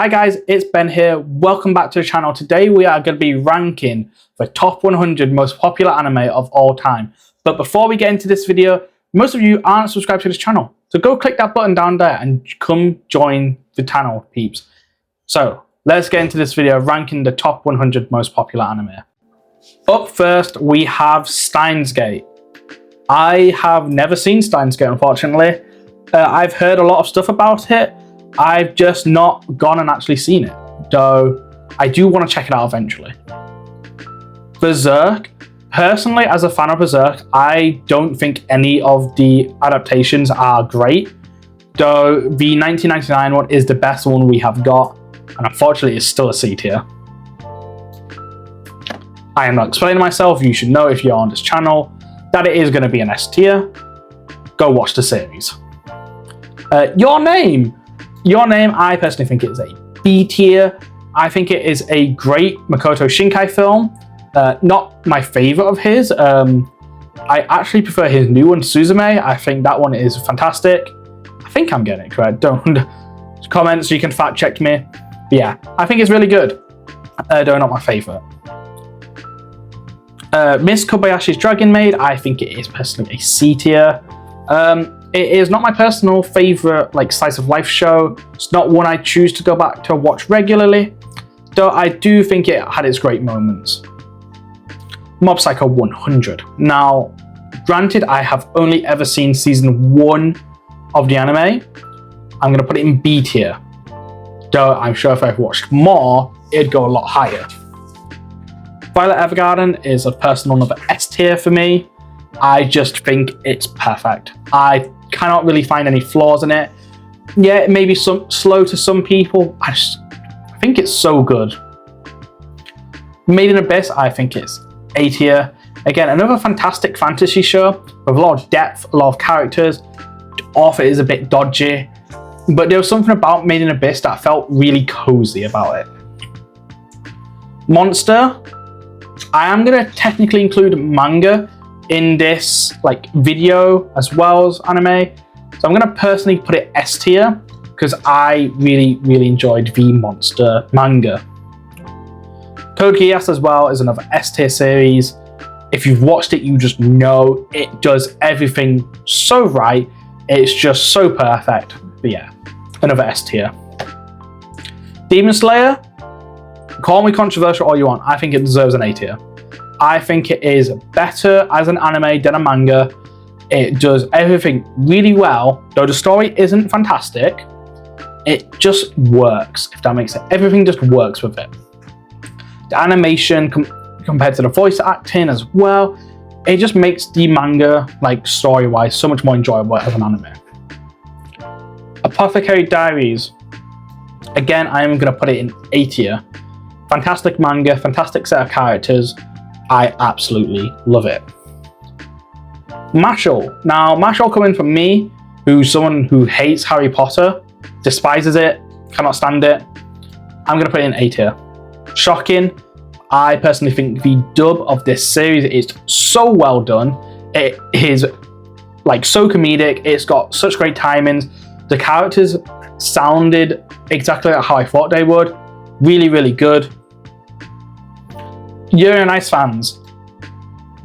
Hi guys, it's Ben here. Welcome back to the channel. Today we are going to be ranking the top 100 most popular anime of all time. But before we get into this video, most of you aren't subscribed to this channel. So go click that button down there and come join the channel, peeps. So let's get into this video ranking the top 100 most popular anime. Up first, we have Steins Gate. I have never seen Steins Gate, unfortunately. I've heard a lot of stuff about it. I've just not gone and actually seen it, though I do want to check it out eventually. Berserk. Personally, as a fan of Berserk, I don't think any of the adaptations are great, though the 1999 one is the best one we have got, and unfortunately it's still a C tier. I am not explaining myself. You should know if you're on this channel that it is going to be an S tier. Go watch the series. Your Name. Your Name, I personally think it is a B tier. I think it is a great Makoto Shinkai film. Not my favorite of his. I actually prefer his new one, Suzume. I think that one is fantastic. I think I'm getting it correct. Don't comments, you can fact check me. But yeah, I think it's really good. Though not my favorite. Miss Kobayashi's Dragon Maid, I think it is personally a C tier. It is not my personal favorite slice of life show. It's not one I choose to go back to watch regularly, though I do think it had its great moments. Mob Psycho 100. Now, granted, I have only ever seen season 1 of the anime. I'm going to put it in B tier, though I'm sure if I've watched more, it'd go a lot higher. Violet Evergarden is a personal another S tier for me. I just think it's perfect. I cannot really find any flaws in it. Yeah, it may be slow to some people. I think it's so good. Made in Abyss, I think it's A tier. Again, another fantastic fantasy show with a lot of depth, a lot of characters. The author is a bit dodgy, but there was something about Made in Abyss that felt really cozy about it. Monster, I am going to technically include manga in this video as well as anime, so I'm going to personally put it S tier because I really enjoyed the Monster manga. Code Geass as well is another S tier series. If you've watched it, you just know it does everything so right. It's just so perfect. But yeah, another S tier. Demon Slayer, call me controversial all you want, I think it deserves an A tier. I think it is better as an anime than a manga. It does everything really well, though the story isn't fantastic. It just works, if that makes sense. Everything just works with it. The animation compared to the voice acting as well, it just makes the manga, story-wise, so much more enjoyable as an anime. Apothecary Diaries. Again, I am going to put it in A tier. Fantastic manga, fantastic set of characters. I absolutely love it. Mashle. Now, Mashle coming from me, who's someone who hates Harry Potter, despises it, cannot stand it, I'm going to put it in A tier. Shocking. I personally think the dub of this series is so well done. It is so comedic. It's got such great timings. The characters sounded exactly like how I thought they would. Really good. Yuri on Ice fans,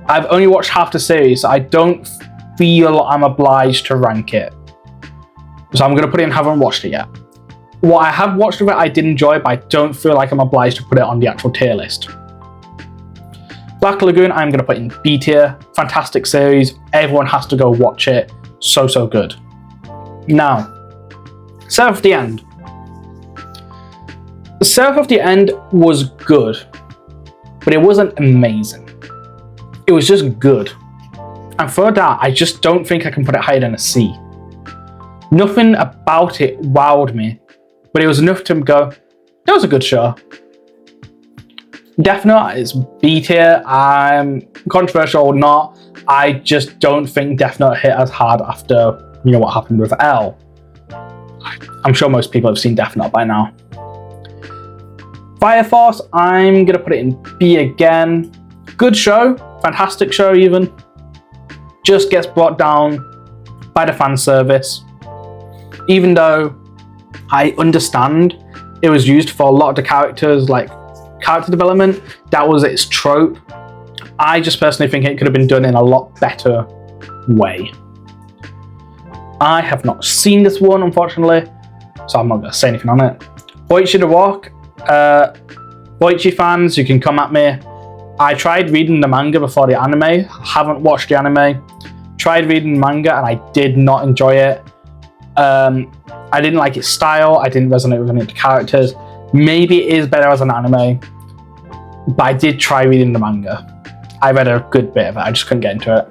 I've only watched half the series, so I don't feel I'm obliged to rank it. So I'm going to put it in haven't watched it yet. What I have watched of it, I did enjoy, but I don't feel like I'm obliged to put it on the actual tier list. Black Lagoon, I'm going to put in B tier. Fantastic series. Everyone has to go watch it. So good. Now, Seraph of the End. Seraph of the End was good, but it wasn't amazing. It was just good. And for that, I just don't think I can put it higher than a C. Nothing about it wowed me, but it was enough to go, that was a good show. Death Note is B tier. I'm controversial or not, I just don't think Death Note hit as hard after, what happened with L. I'm sure most people have seen Death Note by now. Fire Force, I'm going to put it in B again. Good show, fantastic show even. Just gets brought down by the fan service. Even though I understand it was used for a lot of the characters, like character development. That was its trope. I just personally think it could have been done in a lot better way. I have not seen this one, unfortunately, so I'm not going to say anything on it. Boichi the Walk. Boichi fans, you can come at me. I tried reading the manga before the anime. Haven't watched the anime. Tried reading the manga and I did not enjoy it. I didn't like its style. I didn't resonate with any of the characters. Maybe it is better as an anime, but I did try reading the manga. I read a good bit of it. I just couldn't get into it.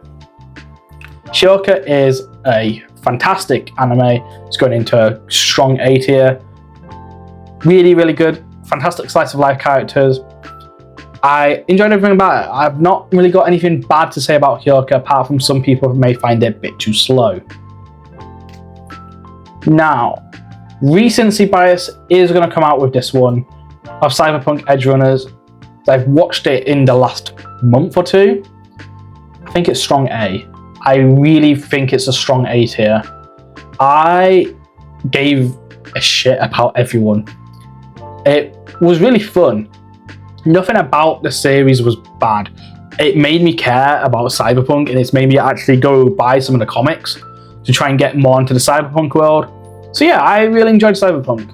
Shioka is a fantastic anime. It's going into a strong A tier. Really, really good. Fantastic slice of life characters. I enjoyed everything about it. I've not really got anything bad to say about Hyoka, apart from some people may find it a bit too slow. Now, recency bias is going to come out with this one of Cyberpunk Edge Runners. I've watched it in the last month or two. I think it's strong A. I really think it's a strong A tier. I gave a shit about everyone. It was really fun. Nothing about the series was bad. It made me care about Cyberpunk, and it's made me actually go buy some of the comics to try and get more into the Cyberpunk world. So yeah, I really enjoyed Cyberpunk.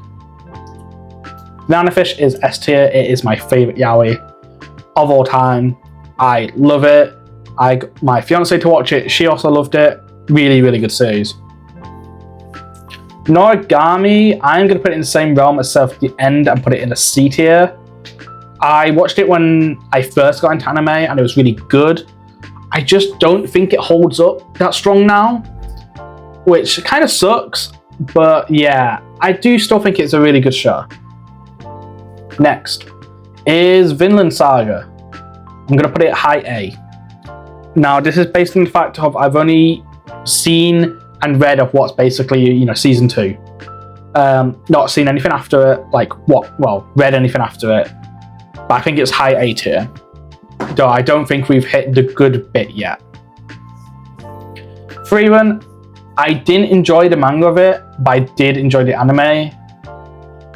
Banana Fish is S tier. It is my favourite yaoi of all time. I love it. I got my fiance to watch it. She also loved it. Really, really good series. Noragami, I'm going to put it in the same realm as Surf at the End and put it in a C tier. I watched it when I first got into anime and it was really good. I just don't think it holds up that strong now, which kind of sucks. But yeah, I do still think it's a really good show. Next is Vinland Saga. I'm going to put it high A. Now, this is based on the fact of I've only seen and read of what's basically, season 2. Not seen anything after it, read anything after it. But I think it's high A tier. Though I don't think we've hit the good bit yet. Freerun, I didn't enjoy the manga of it, but I did enjoy the anime.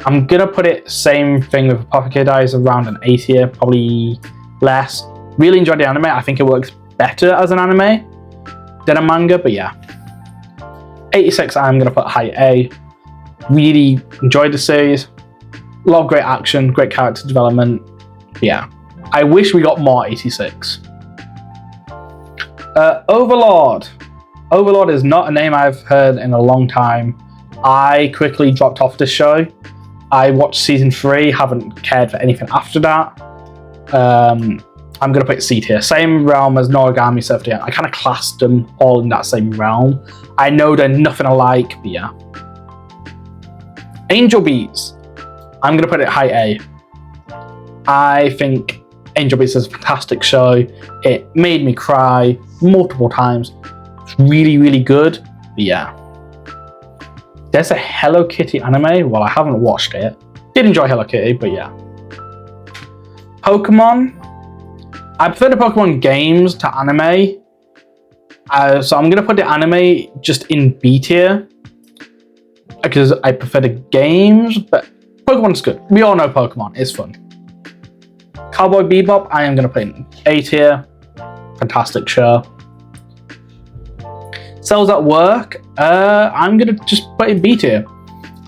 I'm gonna put it same thing with Apothecary Diaries, around an A tier, probably less. Really enjoyed the anime. I think it works better as an anime than a manga, but yeah. 86 I'm gonna put high A. Really enjoyed the series. A lot of great action, great character development. Yeah. I wish we got more 86. Overlord. Overlord is not a name I've heard in a long time. I quickly dropped off this show. I watched season 3, haven't cared for anything after that. I'm going to put C tier. Same realm as Noragami, Surf at the End. I kind of classed them all in that same realm. I know they're nothing alike, but yeah. Angel Beats. I'm going to put it high A. I think Angel Beats is a fantastic show. It made me cry multiple times. It's really, really good, but yeah. There's a Hello Kitty anime. Well, I haven't watched it. Did enjoy Hello Kitty, but yeah. Pokemon. I prefer the Pokemon games to anime. So I'm going to put the anime just in B tier. Because I prefer the games, but Pokemon's good. We all know Pokemon. It's fun. Cowboy Bebop, I am going to put in A tier. Fantastic show. Cells at Work, I'm going to just put in B tier.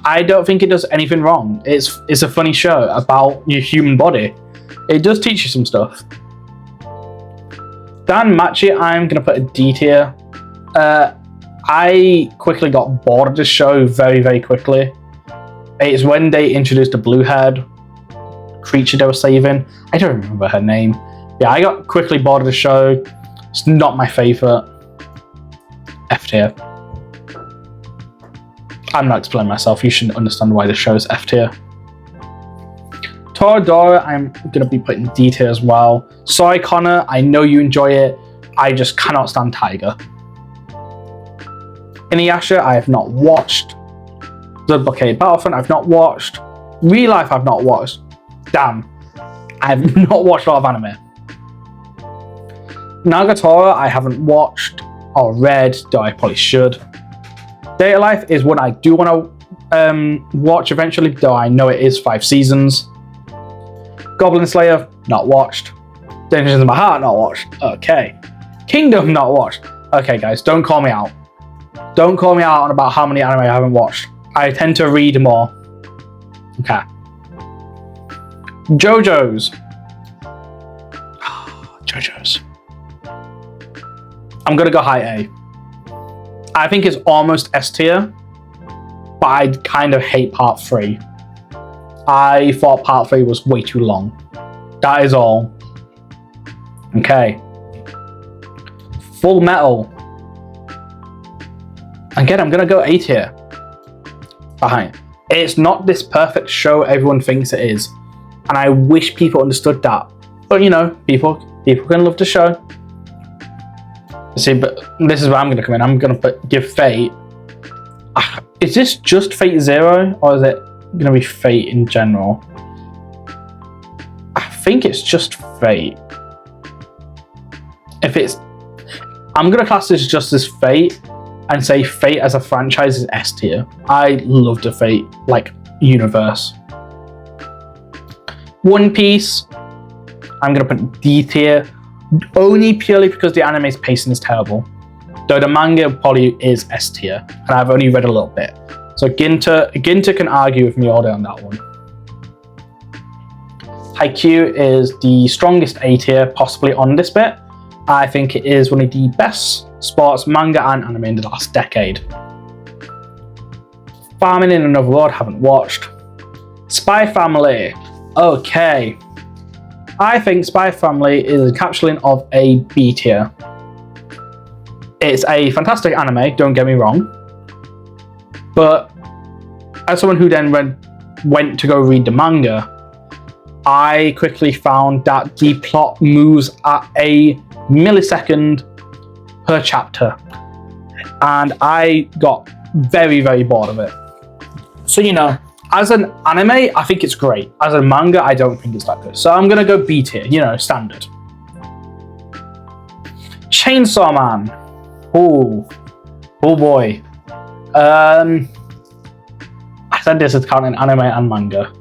I don't think it does anything wrong. It's a funny show about your human body. It does teach you some stuff. Dan Machi, I'm going to put a D tier. I quickly got bored of this show very, very quickly. It's when they introduced the blue-haired creature they were saving. I don't remember her name. Yeah, I got quickly bored of the show. It's not my favourite. F tier. I'm not explaining myself. You should understand why the show is F tier. Toradora, I'm going to be putting D tier as well. Sorry, Connor. I know you enjoy it. I just cannot stand Tiger. Inuyasha, I have not watched. The Blockade Battlefront, I've not watched. Real Life, I've not watched. Damn. I have not watched a lot of anime. Nagatoro, I haven't watched or read, though I probably should. Data Life is one I do want to watch eventually, though I know it is 5 seasons. Goblin Slayer, not watched. Dungeons in My Heart, not watched. Okay. Kingdom, not watched. Okay, guys, don't call me out. Don't call me out on about how many anime I haven't watched. I tend to read more. Okay. JoJo's. JoJo's. I'm gonna go high A. I think it's almost S tier, but I kind of hate part 3. I thought part 3 was way too long. That is all. Okay. Full Metal. Again, I'm gonna go A tier. Behind. It's not this perfect show everyone thinks it is, and I wish people understood that. But you know, people can love the show. See, but this is where I'm gonna come in. I'm gonna give Fate. Is this just Fate Zero, or is it gonna be Fate in general? I think it's just Fate. If it's, I'm gonna class this just as Fate and say Fate as a franchise is S tier. I love the Fate universe. One Piece, I'm gonna put D tier, only purely because the anime's pacing is terrible. Though the manga probably is S tier, and I've only read a little bit. So Ginter can argue with me all day on that one. Haikyuu is the strongest A tier possibly on this bit. I think it is one of the best sports manga and anime in the last decade. Farming in Another World, haven't watched. Spy Family. Okay. I think Spy Family is a encapsulating of a B tier. It's a fantastic anime, don't get me wrong. But as someone who then went to go read the manga, I quickly found that the plot moves at a millisecond per chapter. And I got very, very bored of it. So, you know, as an anime, I think it's great. As a manga, I don't think it's that good. So I'm going to go B tier, you know, standard. Chainsaw Man. Oh boy. I said this is counting anime and manga.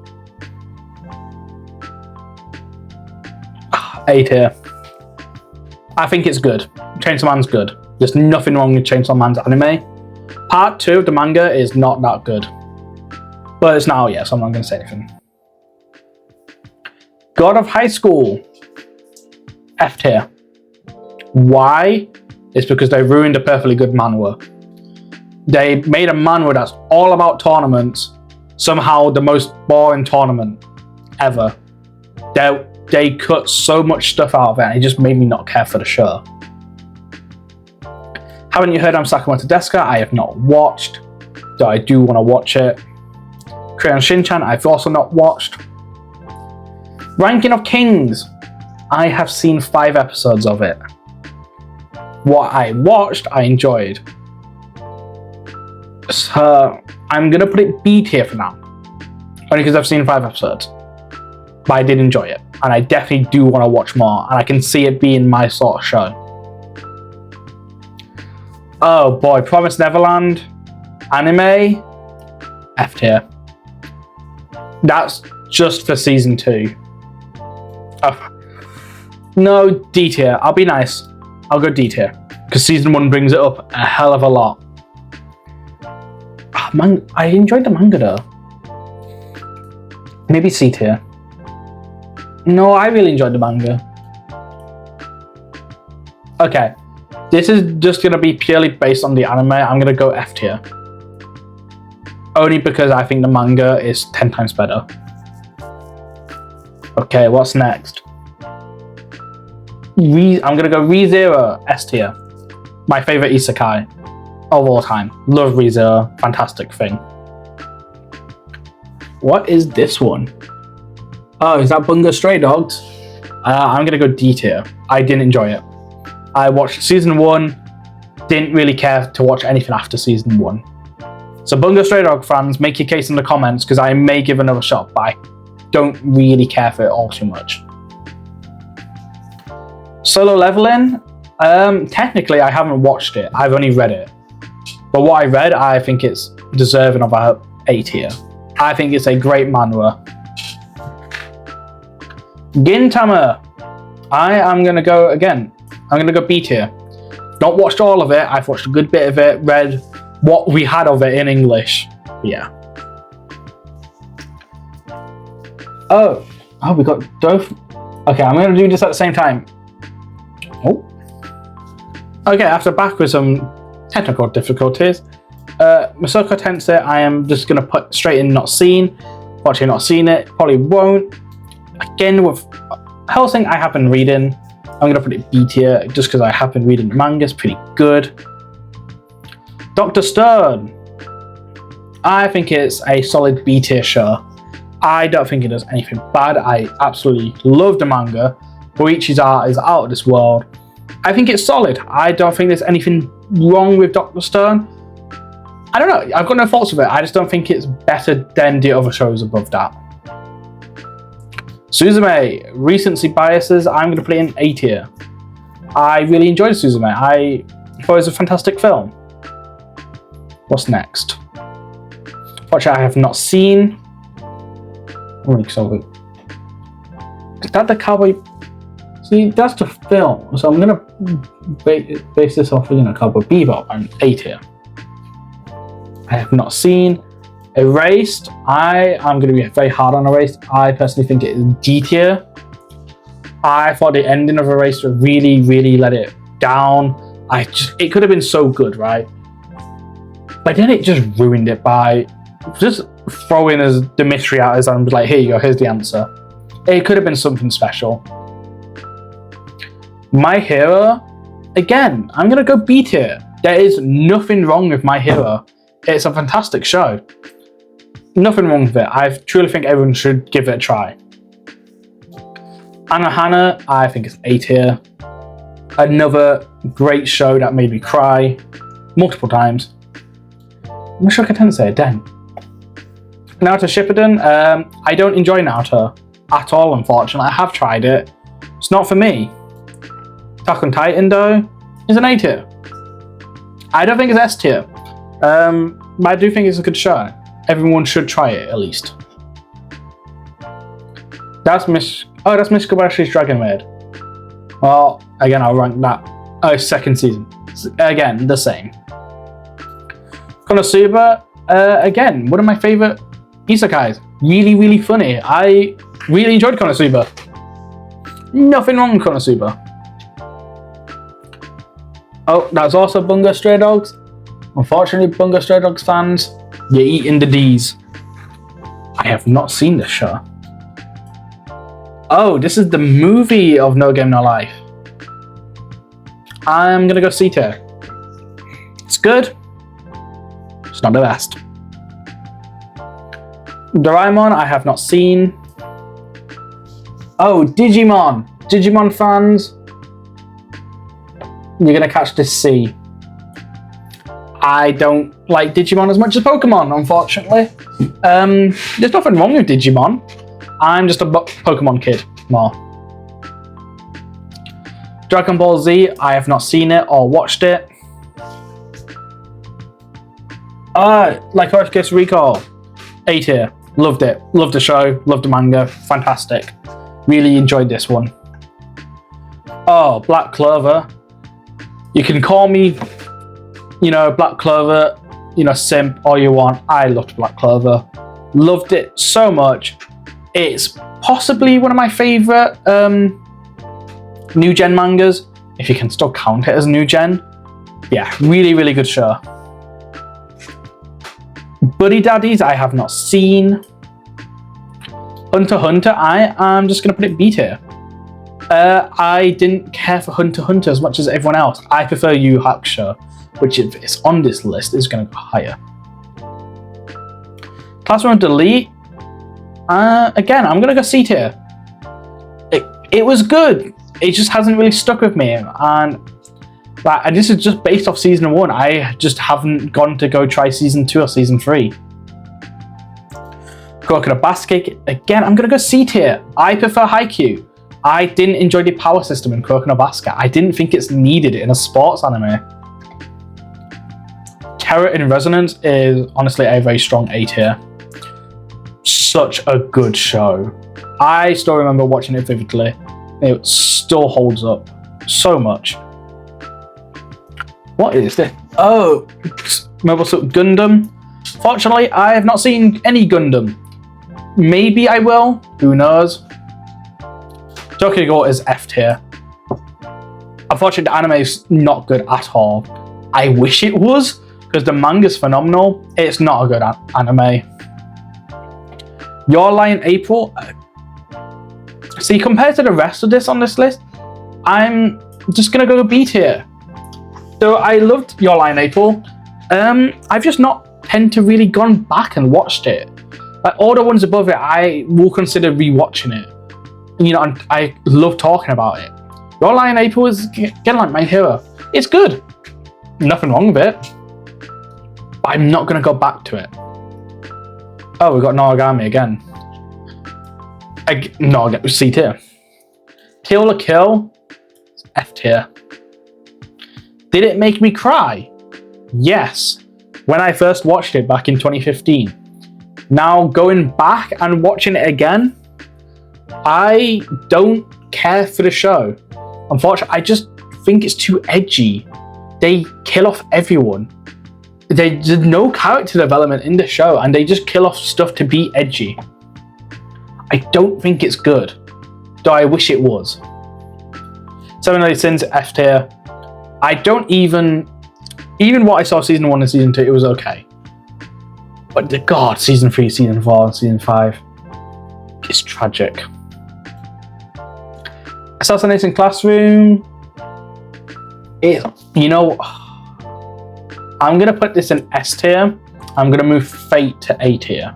A tier. I think it's good. Chainsaw Man's good. There's nothing wrong with Chainsaw Man's anime. Part 2 of the manga is not that good. But it's now, yeah, so I'm not going to say anything. God of High School. F tier. Why? It's because they ruined a perfectly good manhwa. They made a manhwa that's all about tournaments, somehow the most boring tournament ever. They cut so much stuff out of it, and it just made me not care for the show. Haven't you heard I'm Sakamoto Desuka? I have not watched, though I do want to watch it. Crayon Shin-chan, I've also not watched. Ranking of Kings. I have seen 5 episodes of it. What I watched, I enjoyed. So I'm going to put it B tier for now. Only because I've seen 5 episodes. But I did enjoy it. And I definitely do want to watch more. And I can see it being my sort of show. Oh boy, Promised Neverland. Anime. F tier. That's just for season 2. Oh. No, D tier. I'll be nice. I'll go D tier. Because season 1 brings it up a hell of a lot. I enjoyed the manga though. Maybe C tier. No, I really enjoyed the manga. Okay. This is just going to be purely based on the anime. I'm going to go F tier. Only because I think the manga is 10 times better. Okay, what's next? I'm going to go ReZero, S tier. My favorite isekai of all time. Love ReZero. Fantastic thing. What is this one? Oh, is that Bungo Stray Dogs? I'm going to go D tier. I didn't enjoy it. I watched season 1. Didn't really care to watch anything after season 1. So Bungo Stray Dog fans, make your case in the comments because I may give another shot, but I don't really care for it all too much. Solo Leveling? Technically, I haven't watched it. I've only read it. But what I read, I think it's deserving of A tier. I think it's a great manhwa. Gintama. I am going to go again. I'm going to go B tier. Not watched all of it. I've watched a good bit of it. Read what we had of it in English. Yeah. Oh, we got both. Okay, I'm going to do this at the same time. Oh. Okay, after back with some technical difficulties, Masoka Tensei, I am just going to put straight in not seen. Watching not seen it, probably won't. Again, with Hellsing, I have been reading. I'm going to put it B tier just because I have been reading the manga. It's pretty good. Dr. Stone. I think it's a solid B tier show. I don't think it does anything bad. I absolutely love the manga. Boichi's art is out of this world. I think it's solid. I don't think there's anything wrong with Dr. Stone. I don't know. I've got no faults with it. I just don't think it's better than the other shows above that. Suzume, recency biases, I'm going to put it in A tier. I really enjoyed Suzume. I thought it was a fantastic film. What's next? Watch I have not seen. Is that the Cowboy? See, that's the film. So I'm going to base this off of Cowboy Bebop and A tier. I have not seen. Erased, I am going to be very hard on Erased. I personally think it is D tier. I thought the ending of Erased really, really let it down. It could have been so good, right? But then it just ruined it by just throwing the mystery out as I'm like, here you go, here's the answer. It could have been something special. My Hero, again, I'm going to go B tier. There is nothing wrong with My Hero. It's a fantastic show. Nothing wrong with it. I truly think everyone should give it a try. Anohana, I think it's A tier. Another great show that made me cry multiple times. Mushoku Tensei, den. Naruto Shippuden, I don't enjoy Naruto at all, unfortunately. I have tried it. It's not for me. Attack on Titan, though, is an A tier. I don't think it's S tier. But I do think it's a good show. Everyone should try it, at least. That's Kobayashi's Dragon Maid. Well, again, I'll rank that. Second season. Again, the same. Konosuba, again, one of my favorite isekais. Really, really funny. I really enjoyed Konosuba. Nothing wrong with Konosuba. Oh, that's also Bungo Stray Dogs. Unfortunately, Bungo Stray Dogs fans, you're eating the D's. I have not seen this show. Oh, this is the movie of No Game No Life. I'm gonna go C tier. It's good. It's not the best. Doraemon, I have not seen. Oh, Digimon. Digimon fans, you're gonna catch this C. I don't like Digimon as much as Pokemon, unfortunately. There's nothing wrong with Digimon. I'm just a Pokemon kid more. Dragon Ball Z, I have not seen it or watched it. Like Horus Recall, A tier. Loved it. Loved the show. Loved the manga. Fantastic. Really enjoyed this one. Oh, Black Clover. You can call me, Black Clover, simp all you want. I loved Black Clover. Loved it so much. It's possibly one of my favorite new gen mangas, if you can still count it as new gen. Yeah, really, really good show. Buddy Daddies, I have not seen. Hunter x Hunter, I am just going to put it B tier. I didn't care for Hunter x Hunter as much as everyone else. I prefer Yu Hakusho, which if it's on this list is going to go higher. Classroom Delete, again, I'm going to go C tier. It was good. It just hasn't really stuck with me. And this is just based off season 1. I just haven't gone to go try season 2 or season 3. Kuroko Basket, again, I'm going to go C tier. I prefer Haikyuu. I didn't enjoy the power system in Kuroko Basket. I didn't think it's needed in a sports anime. Terror in Resonance is honestly a very strong A tier. Such a good show. I still remember watching it vividly. It still holds up so much. What is this? Oh, Mobile Suit Gundam. Fortunately, I have not seen any Gundam. Maybe I will. Who knows? Tokyo Ghoul is F tier. Unfortunately, the anime is not good at all. I wish it was, because the manga is phenomenal. It's not a good anime. Your Lie in April. See, compared to the rest of this on this list, I'm just gonna go B tier. So I loved Your Lie in April. I've just not tend to really gone back and watched it. Like all the ones above it, I will consider rewatching it. You know, I love talking about it. Your Lie in April is again like my hero. It's good. Nothing wrong with it. But I'm not gonna go back to it. Oh, we've got Noragami again. No, C tier. Kill la Kill, F tier. Did it make me cry? Yes. When I first watched it back in 2015. Now going back and watching it again, I don't care for the show. Unfortunately, I just think it's too edgy. They kill off everyone. There's no character development in the show, and they just kill off stuff to be edgy. I don't think it's good, though I wish it was. Seven Deadly Sins, F tier. I don't even what I saw season 1 and season 2, it was okay. But God, season 3, season 4, and season 5, it's tragic. Assassination Classroom. You know, I'm gonna put this in S tier. I'm gonna move Fate to A tier.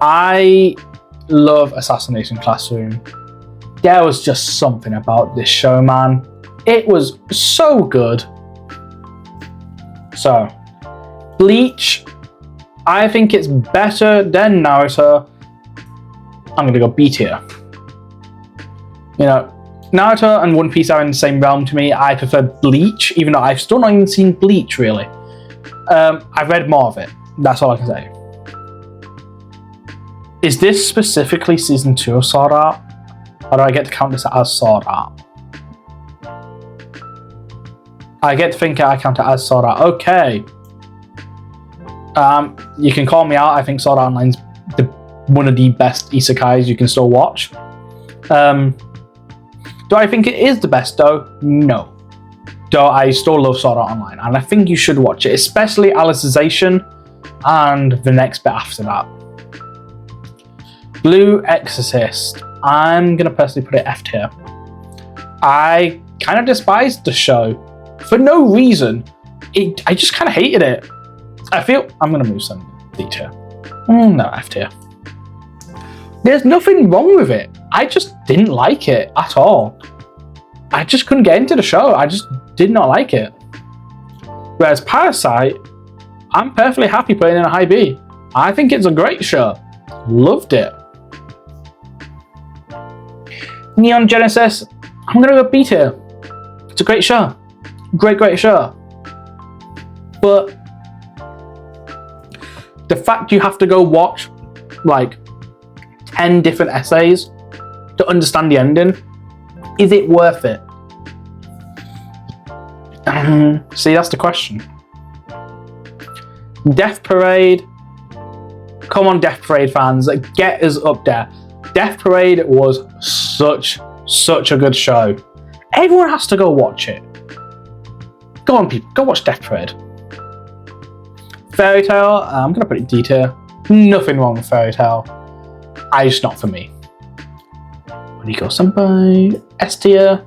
I love Assassination Classroom. There was just something about this show, man. It was so good. So, Bleach, I think it's better than Naruto. I'm gonna go B tier. You know, Naruto and One Piece are in the same realm to me. I prefer Bleach, even though I've still not even seen Bleach, really. I've read more of it. That's all I can say. Is this specifically season 2 of Sword Art? Or do I get to count this as Sword Art? I get to think I count it as Sword Art. Okay. You can call me out. I think Sword Art Online's one of the best isekais you can still watch. Do I think it is the best though? No. Though I still love Sword Art Online, and I think you should watch it, especially Alicization and the next bit after that. Blue Exorcist. I'm gonna personally put it F tier. I kind of despised the show for no reason. I just kind of hated it. I'm gonna move some D tier. No, F tier. There's nothing wrong with it. I just didn't like it at all. I just couldn't get into the show. I just did not like it. Whereas Parasite, I'm perfectly happy putting in a high B. I think it's a great show. Loved it. Neon Genesis, I'm gonna go B tier. It's a great show. Great show. But the fact you have to go watch like 10 different essays to understand the ending, is it worth it? See, that's the question. Death Parade. Come on, Death Parade fans, get us up there. Death Parade was such a good show. Everyone has to go watch it. Go on, people, go watch Death Parade. Fairy Tail, I'm gonna put it D tier. Nothing wrong with Fairy Tail. It's not for me. Bunny-Girl Senpai, S tier.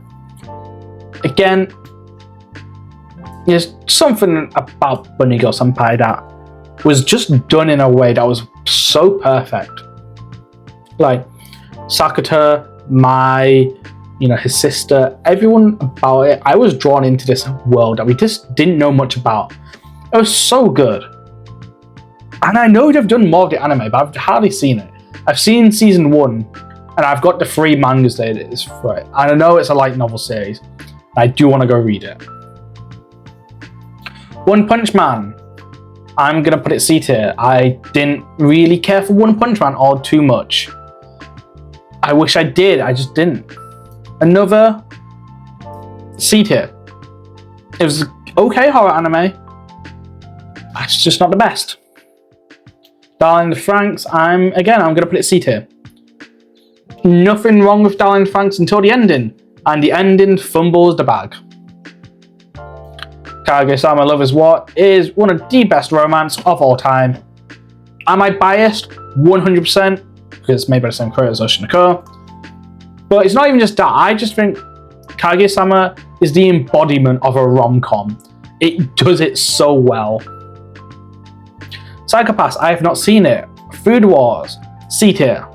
Again, there's something about Bunny-Girl Senpai that was just done in a way that was so perfect. Like Sakuta, his sister, everyone about it. I was drawn into this world that we just didn't know much about. It was so good. And I know they've done more of the anime, but I've hardly seen it. I've seen season 1, and I've got the 3 mangas that it is for it. And I know it's a light novel series. I do want to go read it. One Punch Man. I'm gonna put it C tier. I didn't really care for One Punch Man all too much. I wish I did, I just didn't. Another C tier. It was okay horror anime. It's just not the best. Darling in the Franxx, I'm gonna put it C tier. Nothing wrong with Darling in the Franxx until the ending. And the ending fumbles the bag. Kaguya-sama Love Is What is one of the best romance of all time. Am I biased? 100%, because it's made by the same creator as Oshinoko. But it's not even just that, I just think Kaguya-sama is the embodiment of a rom-com. It does it so well. Psycho-Pass, I have not seen it. Food Wars, C tier.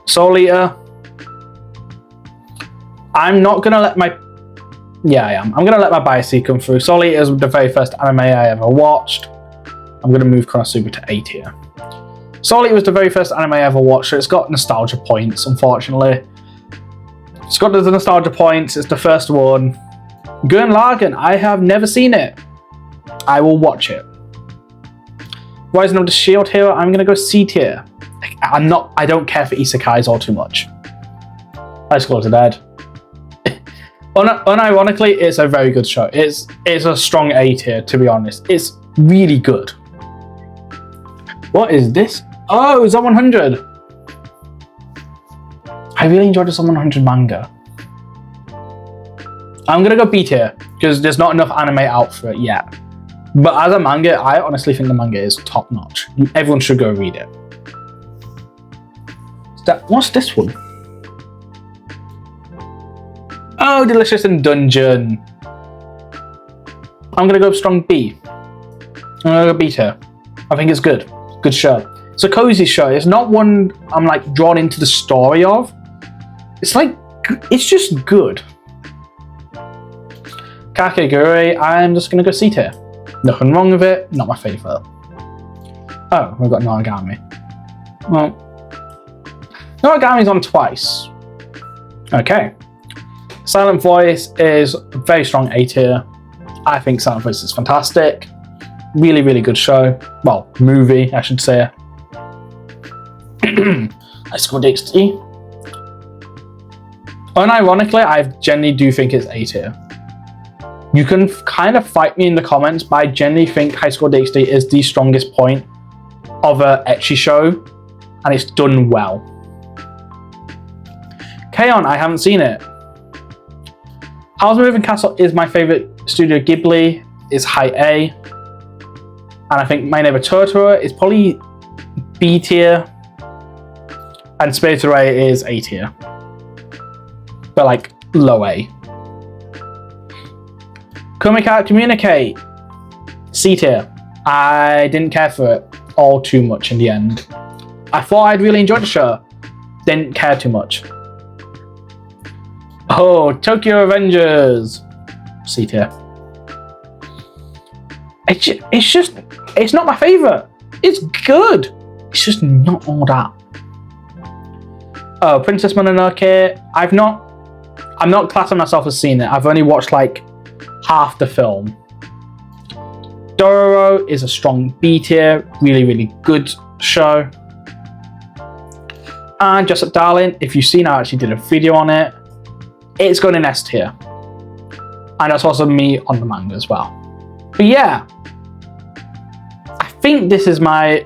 Soul Eater, I'm not gonna let my... Yeah, I am. I'm gonna let my bias come through. Soul Eater is the very first anime I ever watched. I'm gonna move Konosuba to A tier. Soul Eater was the very first anime I ever watched, so it's got nostalgia points, unfortunately. It's got the nostalgia points, it's the first one. Gurren Lagann, I have never seen it. I will watch it. Rising of the Shield Hero, I'm gonna go C tier. I don't care for isekais all too much. High School of the Dead. Unironically, it's a very good show. It's a strong A tier, to be honest. It's really good. What is this? Oh, Zone 100. I really enjoyed the Zone 100 manga. I'm gonna go B tier, because there's not enough anime out for it yet. But as a manga, I honestly think the manga is top notch. Everyone should go read it. What's this one? Oh, Delicious in Dungeon. I'm gonna go strong B. I'm gonna go B tier. I think it's good. Good show. It's a cozy show. It's not one I'm like drawn into the story of. It's like, it's just good. Kakegurui, I'm just gonna go C tier. Nothing wrong with it, not my favourite. Oh, we've got Noragami. Well, Noragami's on twice. Okay. Silent Voice is a very strong A tier. I think Silent Voice is fantastic. Really, really good show. Well, movie, I should say. High School DxD. Unironically, I genuinely do think it's A tier. You can kind of fight me in the comments, but I genuinely think High School DxD is the strongest point of a ecchi show, and it's done well. K-On! I haven't seen it. Howl's Moving Castle is my favourite Studio Ghibli, is high A. And I think My Neighbor Totoro is probably B tier. And Spirited Away is A tier. But like, low A. Kumika Communicate, C tier. I didn't care for it all too much in the end. I thought I'd really enjoyed the show. Didn't care too much. Oh, Tokyo Avengers, C tier. It's not my favourite. It's good. It's just not all that. Oh, Princess Mononoke, I'm not classing myself as seeing it. I've only watched like half the film. Dororo is a strong B tier, really, really good show. And Just Up Darling, if you've seen, I actually did a video on it. It's going in S tier. And that's also me on the manga as well. But yeah, I think this is my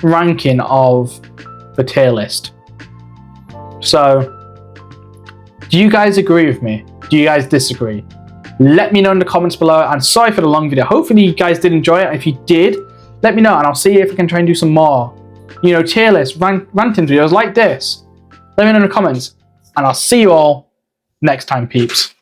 ranking of the tier list. So, do you guys agree with me? Do you guys disagree? Let me know in the comments below, and sorry for the long video. Hopefully you guys did enjoy it. If you did, let me know, and I'll see if I can try and do some more, tier list, ranting videos like this. Let me know in the comments, and I'll see you all next time, peeps.